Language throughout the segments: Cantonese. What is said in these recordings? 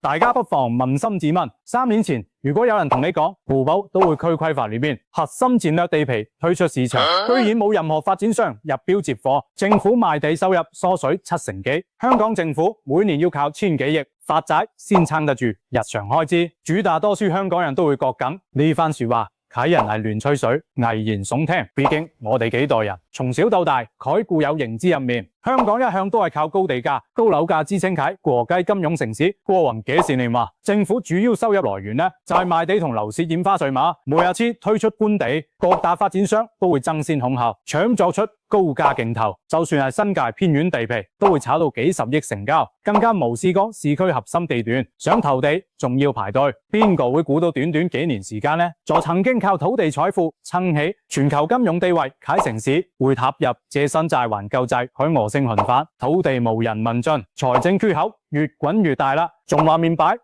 大家不妨捫心自問，3年前如果有人同你講互補都會區規劃裏面核心戰略地皮推出市場，居然冇任何發展商入標接貨，政府賣地收入縮水70%幾，香港政府每年要靠1000幾億發債先撐得住日常開支，絕大多數香港人都會覺緊呢番說話。啟人係亂吹水，危言聳聽。畢竟我哋幾代人從小到大，佢固有認知入面，香港一向都係靠高地價、高樓價支撐起國際金融城市。過往幾十年話，政府主要收入來源呢，就係賣地同樓市演花水馬。每一次推出官地，各大發展商都會爭先恐後，搶作出高價競投。就算係新界偏遠地皮，都會炒到幾十億成交。更加無視過市區核心地段，想投地仲要排隊。邊個會估到短短幾年時間呢？就曾經靠土地財富撐起全球金融地位，啟城市會踏入借新債還舊債，佢惡性循環，土地無人問津，財政缺口越滾越大啦。仲話明擺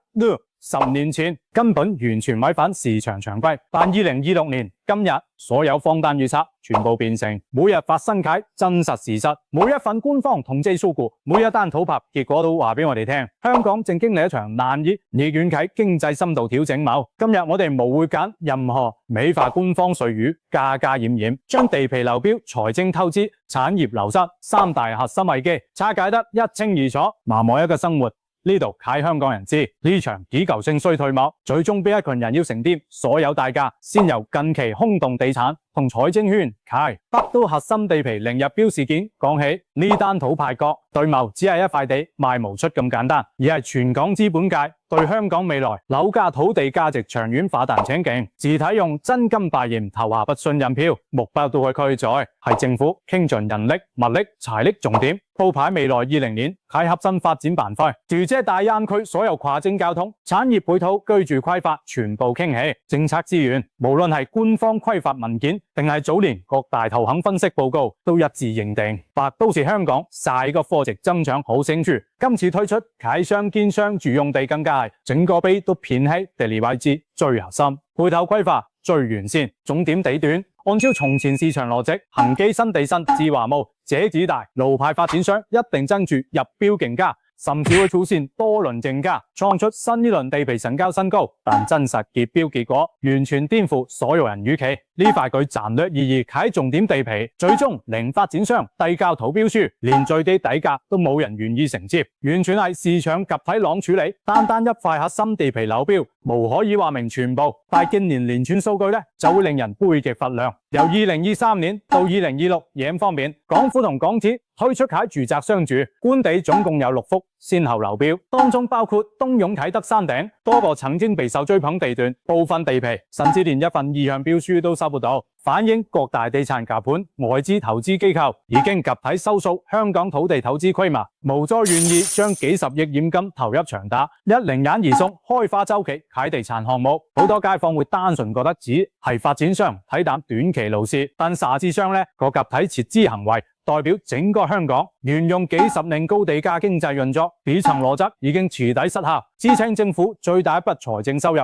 10年前根本完全違反市場常規，但2026年今日所有荒誕預測全部變成每日發生嘅真實事實。每一份官方統計數據，每一單土拍結果都話俾我哋聽，香港正經歷一場難以逆轉嘅經濟深度調整。今日我哋無會揀任何美化官方術語，加加掩掩，將地皮流標、財政透支、產業流失3大核心危機拆解得一清二楚。麻木一個生活。呢度啟香港人知，呢場結構性衰退最終俾一群人要承擔所有代價。先由近期轟動地產同財政圈啟北都核心地皮零入標事件講起。呢單土派角對謀只係一塊地賣無出咁簡單，而係全港資本界對香港未來樓價土地價值長遠反彈前景，自體用真金白銀投下不信任票，目標都係區在係政府傾盡人力、物力、財力，重點鋪排未來20年啟核心發展板塊，住者大灣區所有跨境交通、產業配套、居住規劃全部傾起，政策資源無論係官方規劃文件定係早年各大投行分析報告，都一致認定北都是香港下一個貨值增長好勝處。今次推出啟商建商住用地更加係整個碑都偏喺地理位置最核心，配套規劃最完善，重點地段按照從前市場邏輯，恒基新地新智華務這幾大路牌發展商一定爭住入標競價，甚至會出現多輪競價，創出新一輪地皮成交新高。但真實結標結果完全顛覆所有人預期。呢塊具戰略意義啟重點地皮，最終零發展商遞交投標書，連最低底價都冇人願意承接，完全係市場集體浪處理。單單一塊核心地皮流標，無可以話明全部，但近年連串數據呢，就會令人背脊發涼。由2023年到2026年方面，港府同港鐵推出喺住宅商住官地總共有6幅先後流標，當中包括東涌啟德山頂多個曾經備受追捧地段，部分地皮甚至連一份意向標書都收不到，反映各大地產夾盤外資投資機構已經集體收縮香港土地投資規模，無再願意將幾十億現金投入長達10年而送開發周期啟地產項目。好多街坊會單純覺得只係發展商睇淡短期路線，但實質上呢個集體撤資行為代表整個香港沿用幾十年高地價經濟運作，底層邏輯已經徹底失效，支撐政府最大一筆財政收入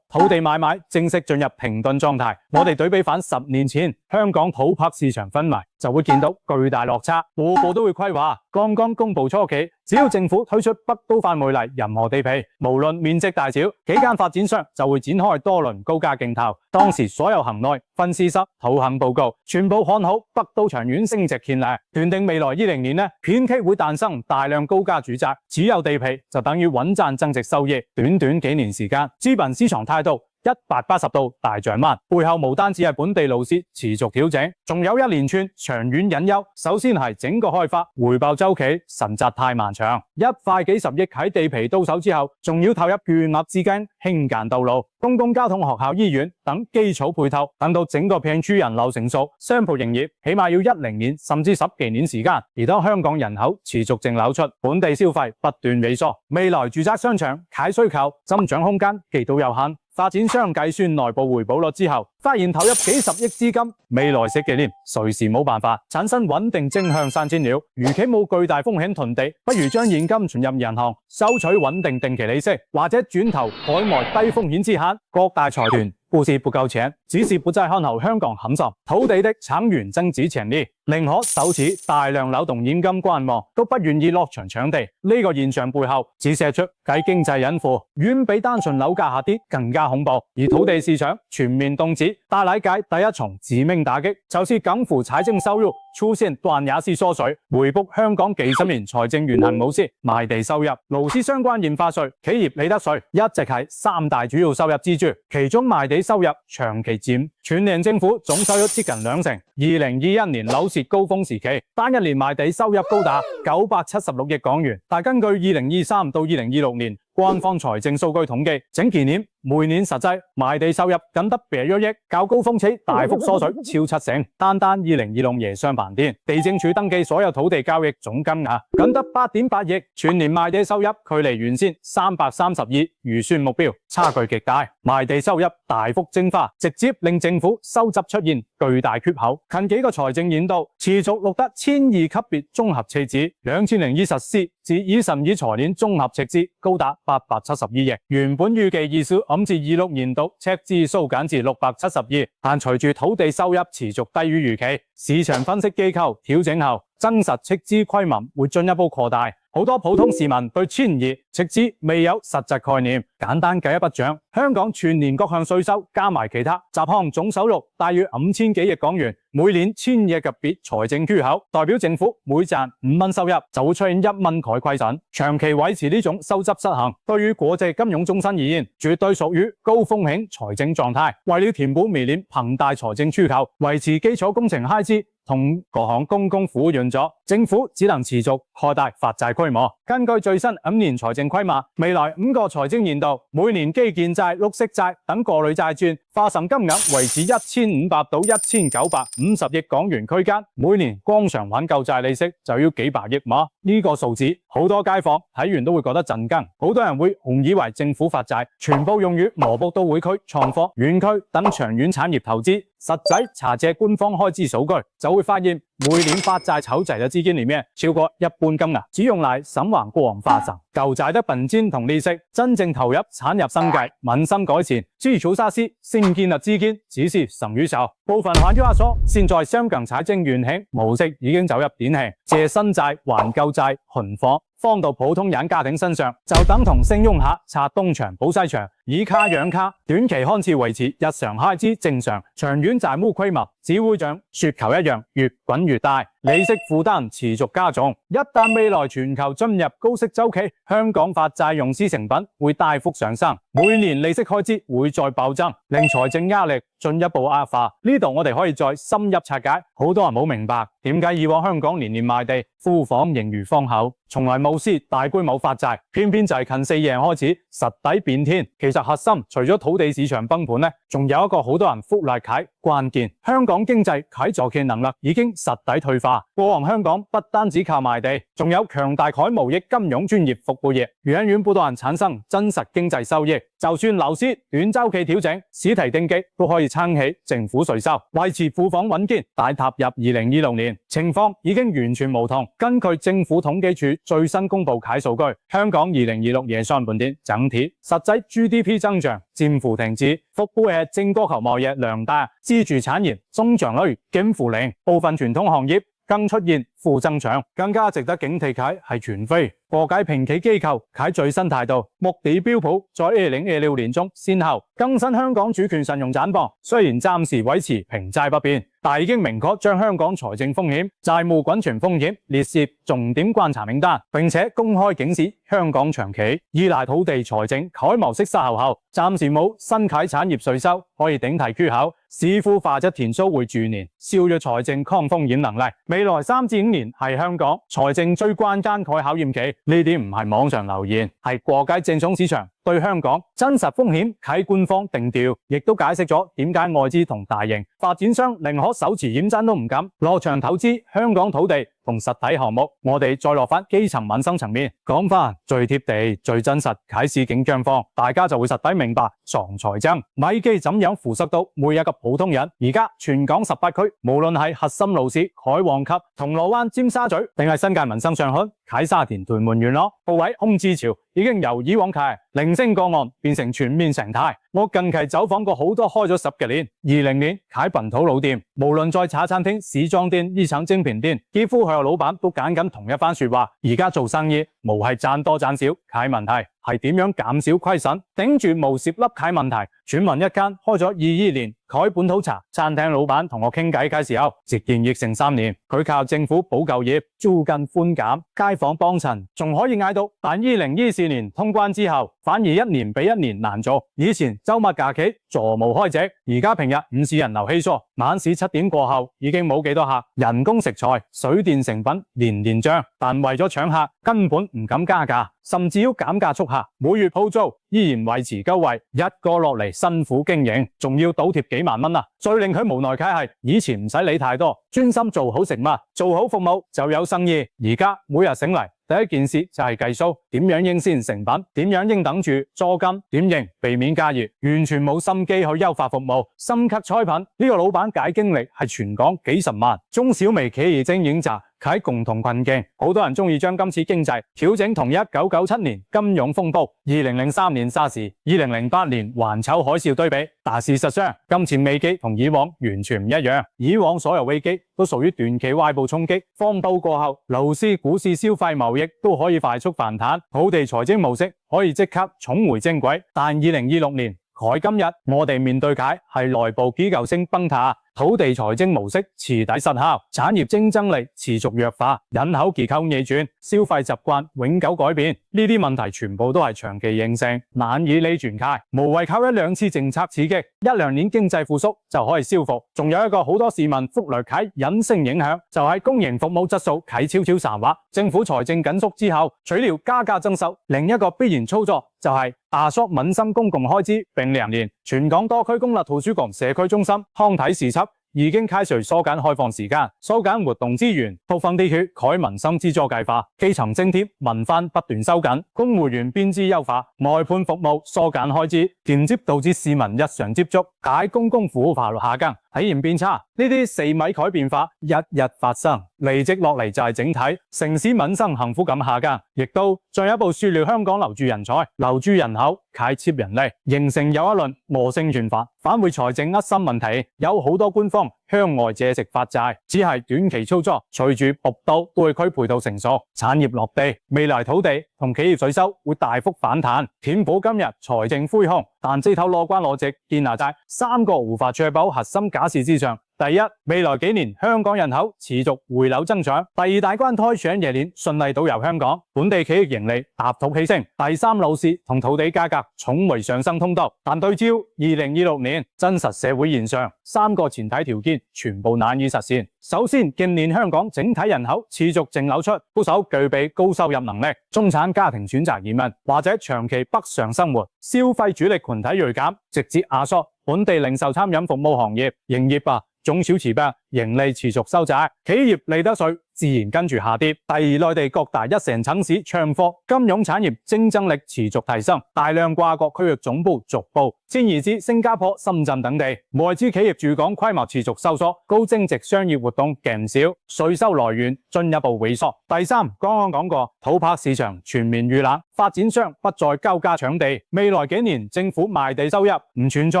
土地買賣正式進入停頓狀態。我哋對比返10年前香港土拍市場氛圍，就會見到巨大落差。個個都會規劃，剛剛公布初期，只要政府推出北都範圍內任何地皮，無論面積大小，幾間發展商就會展開多輪高價競投。當時所有行內分析師投行報告全部看好北都長遠升值潛力，斷定未來20年呢，片期會誕生大量高價住宅，持有地皮就等於穩賺增值收益。短短幾年時間，資本市場態度180度大轉彎，背後無單止係本地路線持續調整，仲有一連串長遠隱憂。首先係整個開發回報周期實在太漫長，一塊幾十億喺地皮到手之後，仲要投入巨額資金興建道路、公共交通、學校、醫院等基礎配套，等到整個片區人流成熟，商鋪營業起碼要10年甚至10幾年時間。而當香港人口持續淨流出，本地消費不斷萎縮，未來住宅商場啟需求增長空間極度有限。發展商計算內部回報率之後，發現投入幾十億資金，未來10幾年隨時冇辦法產生穩定正向散錢了。如其冇巨大風險囤地，不如將現金存入銀行，收取穩定定期利息，或者轉投海外低風險資產。各大財團不是不夠錢，只是不再看好香港核心土地的長遠增值潛力，寧可手持大量流動現金觀望，都不願意落場搶地。呢個現象背後折射出繼經濟隱負遠比單純樓價下跌更加恐怖，而土地市場全面凍結帶來嘅第一重致命打擊，就是港府財政收入出現斷崖式縮水，回復香港幾十年財政運行模式。賣地收入、勞資相關印花稅、企業利得稅一直係三大主要收入支柱，其中賣地收入長期佔全年政府總收入接近20%。2021年樓市高峰時期，單一年賣地收入高達976億港元，但根據2023到2026年官方財政數據統計，整幾年每年實際賣地收入僅得8億，較高峰期大幅縮水超70%。單單2026年上半年，地政署登記所有土地交易總金額僅得8.8億，全年賣地收入距離原先330億預算目標差距極大，賣地收入大幅蒸發，直接令政府收支出現巨大缺口。近幾個財政年度持續錄得1002級別綜合赤字，2024至22財年綜合赤字高達872億，原本預計25至26年度赤字縮減至670億，但隨住土地收入持續低於預期，市場分析機構調整後，真實赤字規模會進一步擴大。好多普通市民對1002赤字未有實質概念，簡單計一筆帳，香港全年各項稅收加埋其他雜項總收入大約5000幾億港元，每年1000億級別財政缺口，代表政府每賺5蚊收入就會出現1蚊虧損，長期維持呢種收支失衡，對於國際金融中心而言，絕對屬於高風險財政狀態。為了填補明年龐大財政需求，維持基礎工程開支同各項公共服務運作，政府只能持續擴大發債規模。根據最新5年財政規劃，未來5個財政年度，每年基建債、綠色債等各類債券發行金額維持1500到1950億港元區間，每年光償還購債利息就要幾百億嘛。呢個數字，好多街坊睇完都會覺得震驚。好多人會誤以為政府發債全部用於羅卜都會區、創科園區等長遠產業投資，實際查借官方開支數據就會發現，每年發債籌集的資金裏面，超過一半金額只用來償還過往發行舊債的本金同利息，真正投入產業生計、民生改善、基礎設施興建的資金只是剩餘少部分。換句話說，現在香港財政運行模式已經走入典型，借新債還舊債混貨，放到普通人家庭身上，就等同信用卡拆東牆補西牆，以卡養卡，短期看似維持日常開支正常，長遠債務規模只會像雪球一樣越滾越大，利息負擔持續加重。一旦未來全球進入高息週期，香港發債融資成本會大幅上升，每年利息開支會再暴增，令財政壓力進一步惡化。呢度我哋可以再深入拆解，好多人冇明白點解以往香港年年賣地庫房盈餘豐厚，從來冇試大規模發債，偏偏就係近4年開始實底變天。其實核心除咗土地市場崩盤呢，仲有一個好多人忽略嘅關鍵，香港經濟可造血能力已經實底退化。過往香港不單止靠賣地，仲有強大嘅無益金融專業服務業，遠遠不多人產生真實經濟收益。就算樓市短週期調整，試題定期都可以撐起政府稅收，維持庫房穩健。大踏入2026年，情況已經完全無同。根據政府統計處最新公布嘅數據，香港2026年上半年整體實際 GDP 增長漸幅停止，服務業正國球貿易量大，支柱產業增長率近乎零，部分傳統行業更出現負增長。更加值得警惕嘅係全非國際評級機構喺最新態度，穆迪標普在2026年中先後更新香港主權信用展望，雖然暫時維持平債不變，但已經明確將香港財政風險、債務滾存風險列入重點觀察名單，並且公開警示香港長期依賴土地財政改模式失效後，暫時冇新啟產業稅收可以頂替缺口，視乎化質田數會逐年削弱財政抗風險能力。未來3至5年係香港財政最關鍵嘅考驗期。呢啲唔係網上留言，係國際證券市場對香港真實風險喺官方定調，亦都解釋咗點解外資同大型發展商寧可手持險真都唔敢落場投資香港土地同實體項目。我哋再落翻基層民生層面，講翻最貼地、最真實嘅市景狀況，大家就會實體明白藏財政危機怎樣腐蝕到每一個普通人。而家全港18區，無論係核心路線海旺級、銅鑼灣、尖沙咀，定係新界民生上海、啟沙田、屯門元朗，部位空置潮已經由以往嘅零星個案變成全面常態。我近期走訪過好多開咗10幾年、20年開本土老店，無論在茶餐廳、時裝店、衣廠精品店，幾乎所有老闆都講緊同一番說話。而家做生意無係賺多賺少解問題，係點樣減少虧損，頂住無蝕粒解問題。轉問一間開咗22年開本土茶餐廳老闆同我傾偈嘅時候，直言疫情3年，佢靠政府保就業、租金寬減、街坊幫襯，仲可以捱到。但2024年通關之後，反而一年比一年難做。以前周末假期座無開席，而家平日午市人流稀疏，晚市7點過後已經冇幾多客，人工、食材、水電成品年年漲，但為咗搶客，根本唔敢加價，甚至要減價促客。每月鋪租依然維持高位，一個落嚟辛苦經營，仲要倒貼幾萬蚊啊！最令佢無奈嘅係，以前唔使理太多，專心做好食物、做好服務就有生意。而家每日醒嚟，第一件事就係計數，點樣應先成品，點樣應等住租金，點應避免加熱，完全冇心機去優化服務。深刻菜品呢個老闆解經歷係全港幾十萬中小微企業精演習。喺共同困境，好多人中意將今次經濟調整同1997年金融風暴、2003年沙士、2008年環球海嘯對比，但事實上今次危機同以往完全唔一樣。以往所有危機都屬於短期外部衝擊，風暴過後，樓市、股市、消費、貿易都可以快速反彈，土地財政模式可以即刻重回正軌。但2026年今日我哋面對嘅係內部結構性崩塌。土地財政模式徹底失效，產業競爭力持續弱化，人口結構逆轉，消費習慣永久改變。呢啲問題全部都係長期形成，難以逆轉開。無謂靠1-2次政策刺激，1-2年經濟復甦就可以消復。仲有一個好多市民忽略嘅隱性影響，就係公營服務質素悄悄下滑。政府財政緊縮之後，除了加價增收，另一個必然操作就係壓縮民生公共開支。並2年，全港多區公立圖書館、社區中心、康體視察已經開始縮減開放時間，縮減活動資源，部分地區改民生資助計劃，基層津貼民番不斷收緊，公務員編制優化，外判服務縮減開支，間接導致市民日常接觸解公共服務效率下降，體驗變差。呢啲4米改變化日日發生，累積落嚟就係整體城市民生幸福感下降，亦都進一步削弱香港留住人才、留住人口、開設人力，形成又一輪惡性循環。返回財政核心問題，有好多官方向外借食發債，只係短期操作。隨住北都會區配套成熟，產業落地，未來土地同企業稅收會大幅反彈，填補今日財政灰空。但這頭攞關攞直建立在3個無法確保核心假設之上。第一，未來幾年香港人口持續回流增長；第二，大關胎產業鏈順利導入香港，本地企業盈利大幅起升；第三，樓市同土地價格重回上升通道。但對照2026年真實社會現象，3個前提條件全部難以實現。首先，近年香港整體人口持續淨流出，不少具備高收入能力、中產家庭選擇移民或者長期北上生活，消費主力群體銳減，直接壓縮本地零售餐飲服務行業營業中小企業盈利持續收窄，企業利得稅自然跟住下跌。第二，內地各大一線城市長科金融產業競爭力持續提升，大量跨國區域總部逐步遷移至新加坡、深圳等地，外資企業駐港規模持續收縮，高增值商業活動減少，稅收來源進一步萎縮。第三，剛剛講過，土拍市場全面遇冷，發展商不再高價搶地，未來幾年政府賣地收入唔存在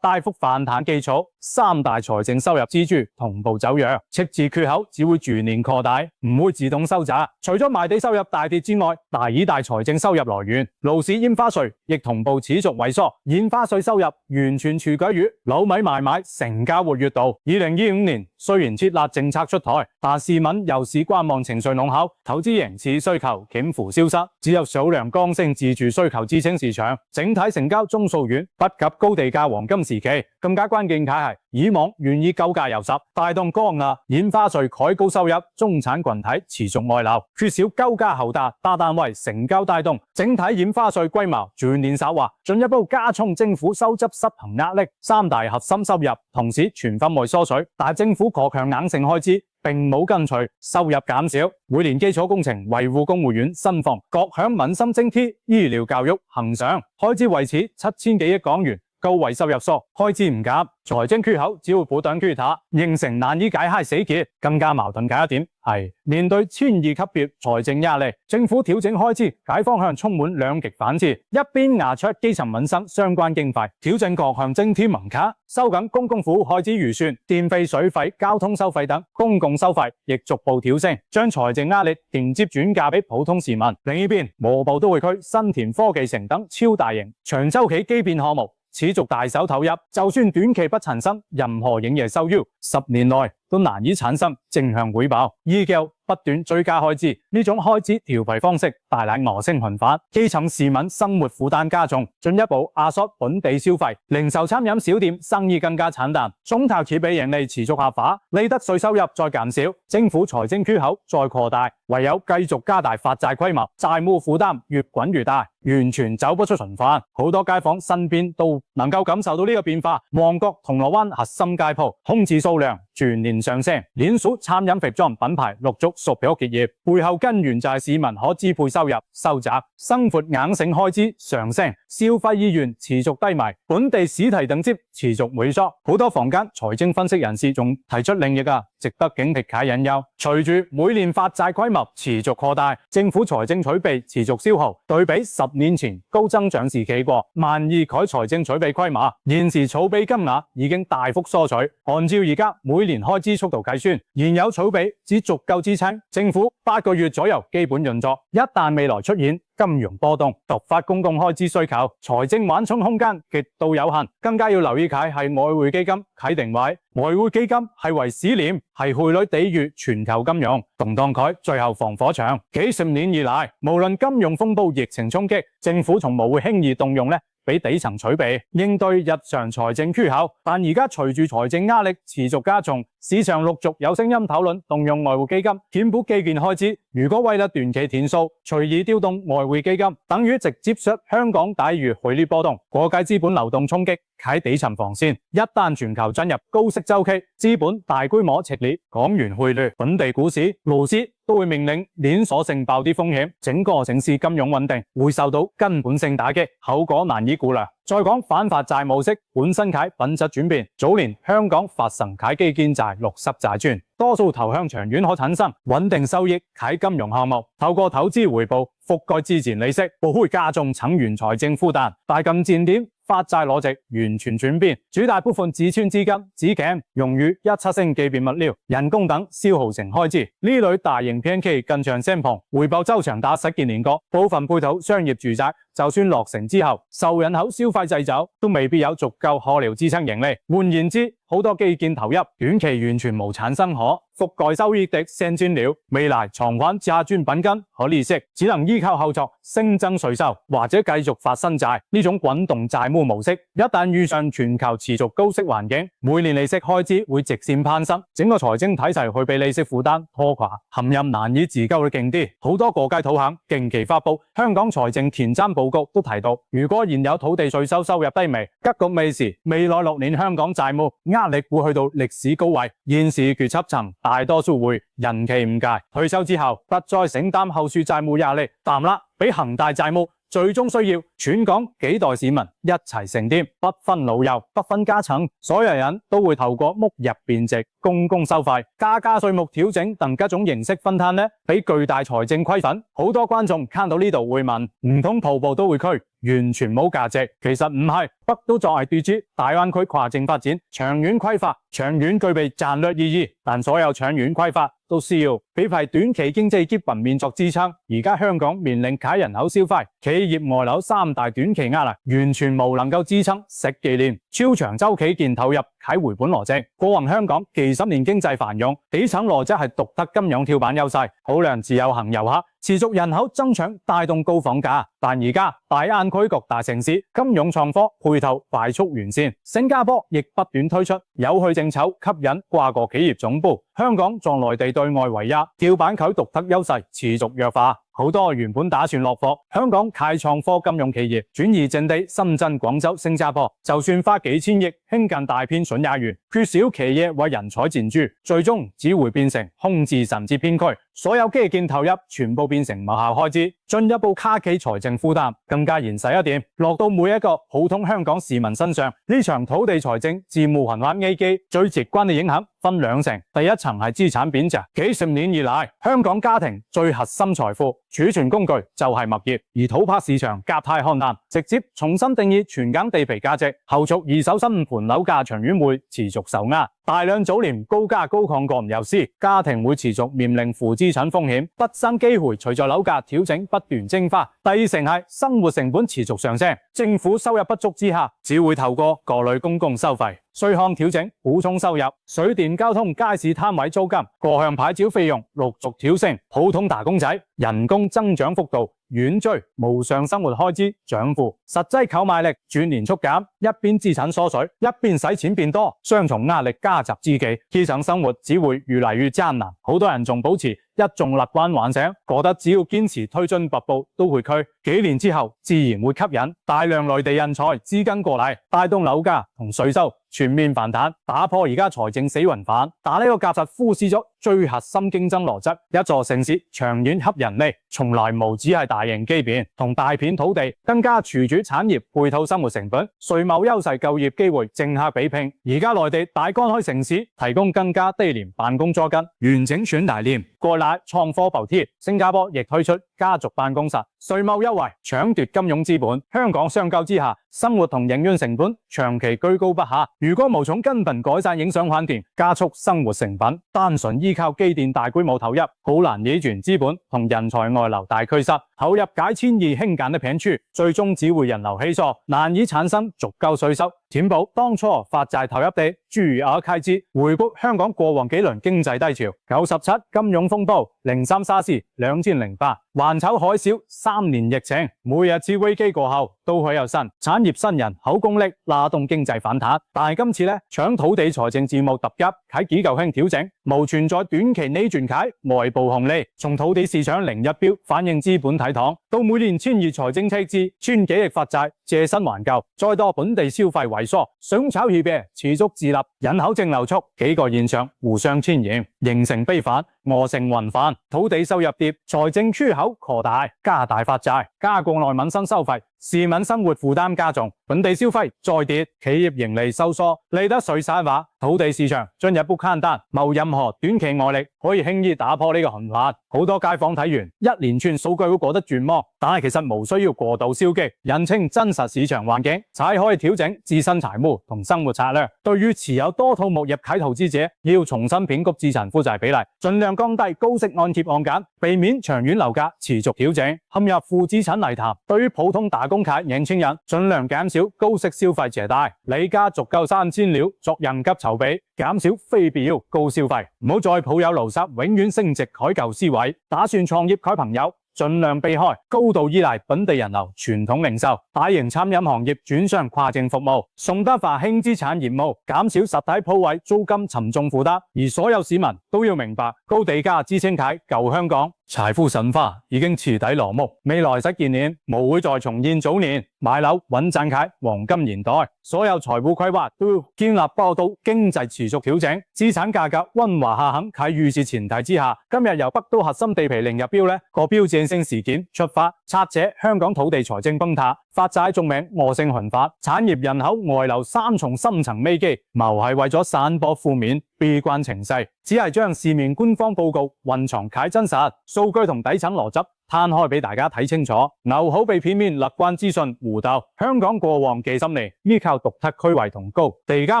大幅反彈基礎，3大財政收入支柱同步走弱，赤字缺口只會逐年擴大，唔會自動收窄。除咗賣地收入大跌之外，第二大財政收入來源樓市印花稅亦同步持續萎縮，印花稅收入完全取決於樓米賣成交活躍度。2025年雖然設立政策出台，但市民樓市觀望情緒濃厚，投資人次需求幾乎消失，只有少量剛性自住需求支撐市場，整體成交宗數遠不及高地價黃金時期。更加關鍵嘅係以往願意高價遊十，帶動高額印花稅蓋高收入中產群體持續外流，缺少高價後大單位成交帶動，整體印花稅規模逐年收縮，進一步加重政府收支失衡壓力。3大核心收入同時全方位縮水，但政府國強硬性開支並冇跟隨收入減少，每年基礎工程、維護公務員、新房、各項民生津貼、醫療教育恆常開支維持7000幾億港元。高位收入縮，開支唔減，財政缺口只會不斷擴大，形成難以解開死結。更加矛盾嘅一點係，面對千億級別財政壓力，政府調整開支解方向充滿兩極反刺，一邊壓出基層民生相關經費，調整各項津貼門檻，收緊公共服務開支預算，電費、水費、交通收費等公共收費亦逐步調升，將財政壓力間接轉嫁俾普通市民。另一邊，磨步都會區、新田科技城等超大型長週期基建項目持續大手投入，就算短期不產生任何營業收入，10年內都難以產生正向回報，依舊不斷追加開支，呢種開支調配方式帶來惡性循環，基層市民生活負擔加重，進一步壓縮本地消費，零售餐飲小店生意更加慘淡，中投企業盈利持續下滑，利得稅收入再減少，政府財政缺口再擴大，唯有繼續加大發債規模，債務負擔越滾越大，完全走不出循環。好多街坊身邊都能夠感受到呢個變化，旺角、銅鑼灣核心街鋪空置數量全年上升，連鎖餐飲服裝品牌陸續縮表結業，背後根源就係市民可支配收入收窄，生活硬性開支上升，消費意願持續低迷，本地試題等接持續萎縮。好多坊間財政分析人士仲提出另一個值得警惕嘅隱憂，隨住每年發債規模持續擴大，政府財政儲備持續消耗，對比10年前高增長時期過，萬億改財政儲備規模，現時儲備金額已經大幅縮取。按照而家每年開支速度計算，現有儲備只足夠支撐政府8個月左右基本運作。一旦未來出現金融波動、突發公共開支需求，財政緩衝空間極度有限。更加要留意嘅係外匯基金啟定位，外匯基金係為思念，係匯率抵禦全球金融動盪佢最後防火牆。幾十年以來，無論金融風暴、疫情衝擊，政府從無會輕易動用俾底層儲備應對日常財政缺口，但而家隨住財政壓力持續加重，市場陸續有聲音討論動用外匯基金填補基建開支。如果為了短期填數，隨意調動外匯基金，等於直接削香港抵禦匯率波動，過界資本流動衝擊喺底層防線。一旦全球進入高息週期，資本大規模撤離，港元匯率、本地股市、樓市都會面臨連鎖性暴跌風險，整個城市金融穩定會受到根本性打擊，後果難以估量。再講反發債模式本身啟品質轉變，早年香港發行啟基建債、綠色債券，多數投向長遠可產生穩定收益啟金融項目，透過投資回報覆蓋之前利息，不會加重層元財政負擔。但近漸點發債邏輯完全轉變，主大部分自存資金只僅用於一次性基建物料、人工等消耗性開支。呢類大型片期近長升蓬，回報周長達10幾年個，部分配套商業住宅就算落成之後，受人口消費掣肘，都未必有足夠可料支撐盈利。換言之，好多基建投入短期完全無產生可覆蓋收益的現金流，未來償還債券本金和利息，只能依靠後續新增稅收或者繼續發新債。呢種滾動債務模式，一旦遇上全球持續高息環境，每年利息開支會直線攀升，整個財政體系會被利息負擔拖垮，陷入難以自救嘅境地。好多過街土行近期發布香港財政前瞻報告都提到，如果現有土地稅收收入低微，急局未時，未來6年香港債務壓力會去到歷史高位。現時決策層大多數會人期誤解，退休之後不再承擔後續債務壓力，淡啦，比恒大債務最終需要全港幾代市民一齊承擔，不分老幼，不分階層，所有人都會透過mức入變值、公共收費、加稅目調整等各種形式分攤俾巨大財政虧損。好多觀眾看到呢度會問：唔通徒步都會區完全冇價值？其實唔係，北都作為對接大灣區跨境發展長遠規劃，長遠具備戰略意義，但所有長遠規劃都需要俾排短期經濟基本面作支撐。而家香港面臨啟人口消費、企業外流3大短期壓力，完全無能夠支撐10幾年超長周期建投入啟回本邏輯。過往香港幾十年經濟繁榮，底層邏輯係獨特金融跳板優勢，好量自由行遊客，持續人口增長帶動高房價。但而家大灣區各大城市金融創科配套快速完善，新加坡亦不斷推出有序政策吸引跨國企業總部。香港作內地對外唯一，跳板佢獨特優勢持續弱化。好多原本打算落貨香港開創科金融企業，轉移陣地深圳、廣州、新加坡，就算花幾千億興建大片笋也完，缺少企業或人才進駐，最終只會變成空置甚至偏區。所有基建投入全部變成無效開支，進一步卡企財政負擔。更加現實一點，落到每一個普通香港市民身上，呢場土地財政債務循環危機最直觀嘅影響分兩層。第一層係資產貶值，幾十年以來，香港家庭最核心財富儲存工具就係物業，而土拍市場夾太看淡，直接重新定義全港地皮價值，後續二手新盤樓價長遠會持續受壓。大量早年高價高亢過唔有師，家庭會持續面臨負資產風險，畢生機會隨着樓價調整不斷蒸發。第二層係生活成本持續上升，政府收入不足之下，只會透過各類公共收費、稅項調整補充收入，水電交通、街市攤位租金、各項牌照費用陸續調升，普通打工仔人工增長幅度遠追無上生活開支漲幅，實際購買力轉年速減，一邊資產縮水，一邊使錢變多，雙重壓力加雜之際，基層生活只會越嚟越艱難。好多人仲保持一眾樂觀幻想，覺得只要堅持推進北部都會區，幾年之後自然會吸引大量內地人才資金過嚟，帶動樓價同稅收全面反彈，打破而家財政死循環。但呢個夾實忽視咗最核心競爭邏輯，一座城市長遠吸引力，從來無只係大型基建同大片土地，更加隨住產業配套生活成本、稅務優勢、就業機會、政客比拼。而家內地大江海城市提供更加低廉辦公租金、完整全大廉、國內創科補貼，新加坡亦推出家族辦公室、稅務優惠，搶奪金融資本。香港相較之下，生活同營運成本長期居高不下。如果無從根本改善影響環境，加速生活成本，單純依靠基建大規模投入，好難逆轉資本同人才外流大趨勢。投入解千億興建的片區，最終只會人流稀疏，難以產生足夠稅收，填補當初發債投入的巨額開支。回顧香港過往幾輪經濟低潮，97金融風暴、03沙士、2008環球海嘯、3年疫情，每一次危機過後都會有新產業新人口功力拉動經濟反彈。但係今次呢，搶土地財政債務突急，喺結構性調整，無存在短期逆轉啟外部紅利。從土地市場零入標反映資本體堂，到每年千億財政赤字、千幾億發債借新還舊，再到本地消費萎縮、想炒協嘅持續自立、人口淨流速，幾個現象互相牽引，形成悲反，惡性循環。土地收入跌，財政出口擴大，加大發債，加國內民生收費，市民生活負擔加重，本地消費再跌，企業盈利收縮，利得稅沙化，土地市場進一步簡單，冇任何短期外力可以輕易打破呢個循環。好多街坊睇完一連串數據會覺得絕望，但係其實無需要過度消極，認清真實市場環境，才可以調整自身財務同生活策略。對於持有多套物業嘅投資者，要重新評估資產負債比例，盡量降低高息按揭按減，避免長遠樓價持續調整，陷入負資產泥潭。對於普通打工客年輕人，盡量減少高息消費借貸，離家足夠3000料作應急籌備，減少非必要高消費，唔好再抱有牢實永遠升值改舊思維。打算創業嘅朋友，盡量避開高度依賴本地人流傳統零售、大型餐飲行業轉向跨境服務，宋德化輕資產業務，減少實體鋪位租金沉重負擔。而所有市民都要明白，高地價支撐起舊香港財富神話已經徹底落幕，未來10幾年無會再重現早年買樓穩賺嘅黃金年代。所有財務規劃都要建立報道經濟持續調整、資產價格溫和下行喺預示前提之下。今日由北都核心地皮零入標呢個標誌性事件出發，拆解香港土地財政崩塌、發債續命惡性循環、產業人口外流3重深層危機，無係為咗散播負面悲觀情緒，只係將市面官方報告蘊藏太真實數據同底層邏輯攤開俾大家睇清楚，牛好被片面樂觀資訊誤導。香港過往幾十年依靠獨特區位同高地價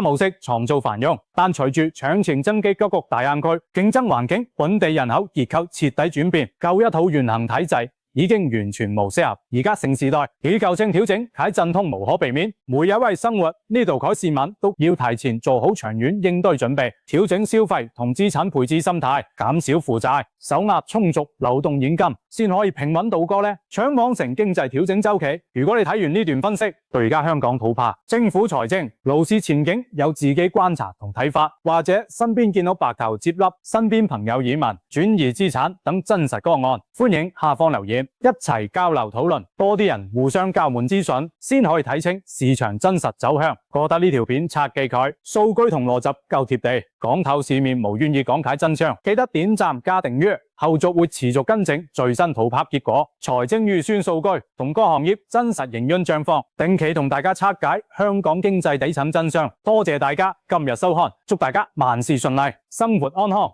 模式創造繁榮，但隨住搶錢增擊各個大灣區競爭環境、本地人口結構徹底轉變，舊一套現行體制已經完全無適合。而家新時代結構性調整喺陣痛無可避免，每一位生活呢度嘅市民都要提前做好長遠應對準備，調整消費同資產配置心態，減少負債，手握充足流動現金，先可以平穩度過呢搶網成經濟調整週期。如果你睇完呢段分析，對而家香港土拍、政府財政、樓市前景有自己觀察同睇法，或者身邊見到白頭接粒、身邊朋友移民、轉移資產等真實個案，歡迎下方留言。一齊交流討論，多啲人互相交換資訊，先可以睇清市場真實走向。覺得呢條片拆記佢，數據同邏輯夠貼地，講透市面無願意講解真相。記得點讚加訂閱，後續會持續跟進最新圖拍結果、財政預算數據同各行業真實營運狀況，定期同大家拆解香港經濟底層真相。多謝大家今日收看，祝大家萬事順利，生活安康。